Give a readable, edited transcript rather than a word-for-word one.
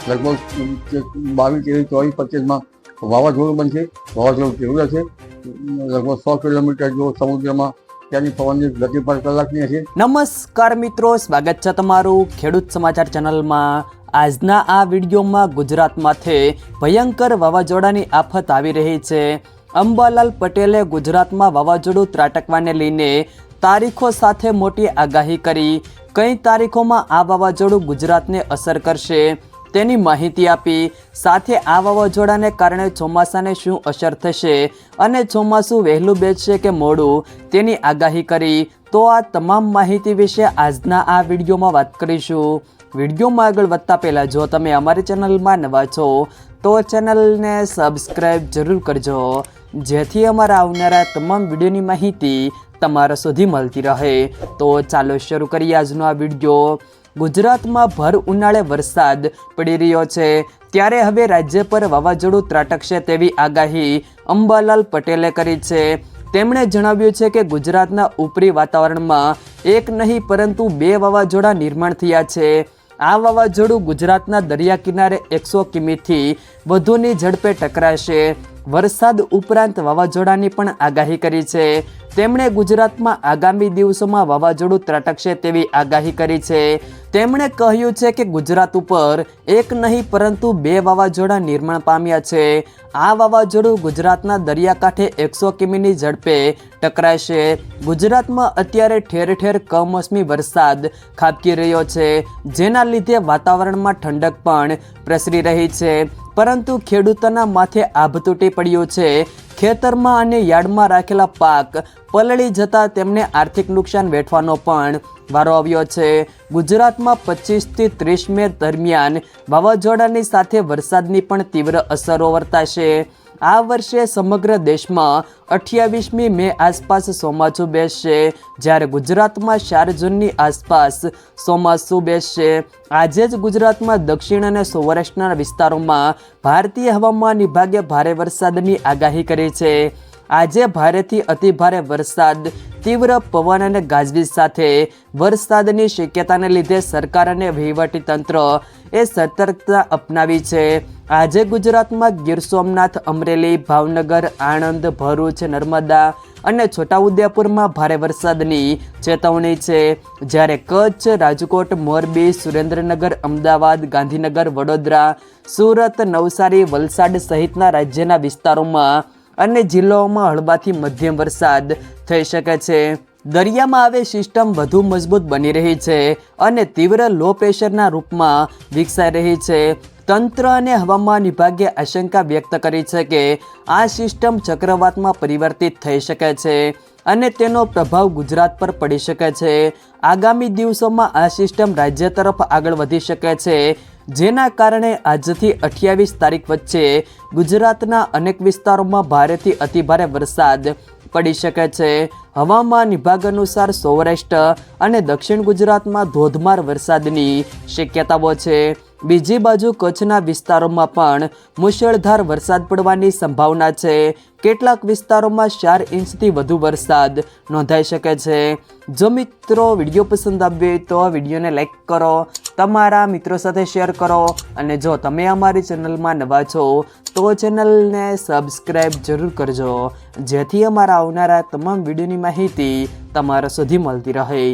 લગભગ 22, 23, 24, 25માં વાવાઝોડું બનશે. વાવાઝોડું તીવ્ર છે. લગભગ 100 કિલોમીટર જેવો સમુદ્રમાં ત્યાંની પવનની ગતિ પર કલાકની હશે. નમસ્કાર મિત્રો, સ્વાગત છે તમારું ખેડૂત સમાચાર ચેનલમાં. આજના આ વિડીયોમાં ગુજરાતમાંથી ભયંકર વાવાઝોડાની આફત આવી રહી છે. અંબાલાલ પટેલે ગુજરાતમાં વાવાઝોડું ત્રાટકવાને લઈને તારીખો સાથે મોટી આગાહી કરી. કઈ તારીખોમાં આ વાવાઝોડું ગુજરાતને અસર કરશે તેની માહિતી આપી. સાથે આ વાવાઝોડાને કારણે ચોમાસાને શું અસર થશે અને ચોમાસું વહેલું બેસશે કે મોડું તેની આગાહી કરી. તો આ તમામ માહિતી વિશે આજના આ વિડીયોમાં વાત કરીશું. વિડીયોમાં આગળ વધતા પહેલાં જો તમે અમારી ચેનલમાં નવા છો તો ચેનલને સબસ્ક્રાઈબ જરૂર કરજો, જેથી અમારા આવનારા તમામ વિડીયોની માહિતી તમારા સુધી મળતી રહે. તો ચાલો શરૂ કરીએ આજનો આ વિડીયો. ગુજરાતમાં ભર ઉનાળે વરસાદ પડી રહ્યો છે, ત્યારે હવે રાજ્ય પર વાવાઝોડું ત્રાટકશે તેવી આગાહી અંબાલાલ પટેલે કરી છે. તેમણે જણાવ્યું છે કે ગુજરાતના ઉપરી વાતાવરણમાં એક નહીં પરંતુ 2 વાવાઝોડા નિર્માણ થયા છે. આ વાવાઝોડું ગુજરાતના દરિયા કિનારે 100 કિમીથી વધુની ઝડપે ટકરાશે. વરસાદ ઉપરાંત વાવાઝોડાની પણ આગાહી કરી છે. તેમણે ગુજરાતમાં આગામી દિવસોમાં વાવાઝોડું ત્રાટકશે તેવી આગાહી કરી છે. તેમણે કહ્યું છે કે ગુજરાત ઉપર એક નહીં પરંતુ 2 વાવાઝોડા નિર્માણ પામ્યા છે. આ વાવાઝોડું ગુજરાતના દરિયાકાંઠે 100 કિમીની ઝડપે ટકરાશે. ગુજરાતમાં અત્યારે ઠેર ઠેર કમોસમી વરસાદ ખાબકી રહ્યો છે, જેના લીધે વાતાવરણમાં ઠંડક પણ પ્રસરી રહી છે. પરંતુ ખેડૂતોના માથે આભ તૂટી પડ્યું છે. ખેતરમાં અને યાર્ડમાં રાખેલા પાક પલળી જતા તેમને આર્થિક નુકસાન વેઠવાનો પણ વારો આવ્યો છે. ગુજરાતમાં 25 થી 30 મે દરમિયાન વાવાઝોડાની સાથે વરસાદની પણ તીવ્ર અસરો વર્તાશે. આ વર્ષે સમગ્ર દેશમાં 28મી મે આસપાસ ચોમાસું બેસશે, જ્યારે ગુજરાતમાં 4 જૂનની આસપાસ ચોમાસું બેસશે. આજે જ ગુજરાતમાં દક્ષિણ અને સૌરાષ્ટ્રના વિસ્તારોમાં ભારતીય હવામાન વિભાગે ભારે વરસાદની આગાહી કરી છે. આજે ભારેથી અતિભારે વરસાદ, તીવ્ર પવન અને ગાજવીજ સાથે વરસાદની શક્યતાને લીધે સરકાર અને વહીવટીતંત્ર એ સતર્કતા અપનાવી છે. આજે ગુજરાતમાં ગીર સોમનાથ, અમરેલી, ભાવનગર, આણંદ, ભરૂચ, નર્મદા અને છોટાઉદેપુરમાં ભારે વરસાદની ચેતવણી છે. જ્યારે કચ્છ, રાજકોટ, મોરબી, સુરેન્દ્રનગર, અમદાવાદ, ગાંધીનગર, વડોદરા, સુરત, નવસારી, વલસાડ સહિતના રાજ્યના વિસ્તારોમાં અને જિલ્લાઓમાં હળવાથી મધ્યમ વરસાદ થઈ શકે છે. દરિયામાં આવે સિસ્ટમ વધુ મજબૂત બની રહી છે અને તીવ્ર લો પ્રેશરના રૂપમાં વિકસાઈ રહી છે. તંત્ર અને હવામાન વિભાગે આશંકા વ્યક્ત કરી છે કે આ સિસ્ટમ ચક્રવાતમાં પરિવર્તિત થઈ શકે છે અને તેનો પ્રભાવ ગુજરાત પર પડી શકે છે. આગામી દિવસોમાં આ સિસ્ટમ રાજ્ય તરફ આગળ વધી શકે છે, જેના કારણે આજથી 28 તારીખ વચ્ચે ગુજરાતના અનેક વિસ્તારોમાં ભારેથી અતિભારે વરસાદ પડી શકે છે. હવામાન વિભાગ અનુસાર સૌરાષ્ટ્ર અને દક્ષિણ ગુજરાતમાં ધોધમાર વરસાદની શક્યતાઓ છે. બીજી બાજુ કચ્છના વિસ્તારોમાં પણ મુશળધાર વરસાદ પડવાની સંભાવના છે. કેટલાક વિસ્તારોમાં 4 ઇંચથી વધુ વરસાદ નોંધાઈ શકે છે. જો મિત્રો વિડીયો પસંદ આવ્યો તો વિડીયોને લાઈક કરો, તમારા મિત્રો સાથે શેર કરો અને જો તમે અમારી ચેનલમાં નવા છો તો ચેનલને સબસ્ક્રાઈબ જરૂર કરજો, જેથી અમારા આવનારા તમામ વિડીયોની માહિતી તમારા સુધી મળતી રહે.